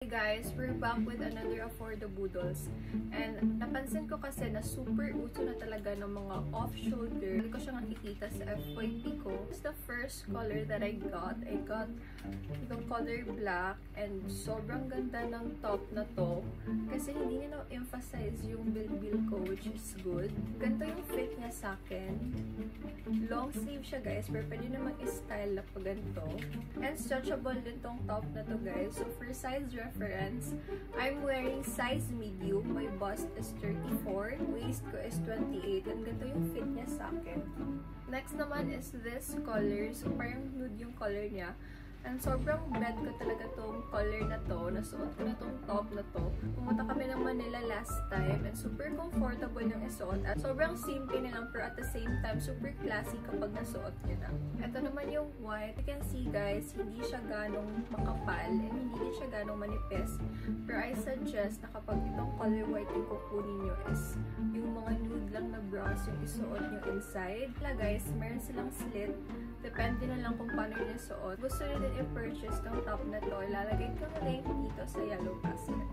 Guys, we're back with another Affordaboodles. And napansin ko kasi na super uso na talaga ng mga off-shoulder. Hindi ko siya nakikita sa FYP ko. It's the first color that I got. I got yung color black and sobrang ganda ng top na to. Kasi hindi niya na-emphasize yung bilbil ko, which is good. Ganito yung fit niya sa akin. Long sleeve siya guys, pero pwede naman i-style na pa ganito. And stretchable din tong top na to guys. So for size reference, I'm wearing size medium. My bust is 34. Waist ko is 28. And ganito yung fit niya sa akin. Next naman is this color. So parang nude yung color niya. And sobrang bet ko talaga tong color na to. Nasuot ko na tong top na to. Pumunta kami ng Manila last time. And super comfortable yung isuot. At sobrang simple na lang pero at the same time super classy kapag nasuot nyo na. Ito naman yung white. You can see guys, hindi siya ganong makapal. And hindi din siya ganong manipis. Pero I suggest na kapag itong color white yung kukunin nyo is yung mga nude lang na bras yung isuot nyo inside. Wala guys, meron silang slit. Depende na lang kung paano nyo suot. Gusto nyo din i-purchase tong top na to. Ilalagay ko na link dito sa yellow basket.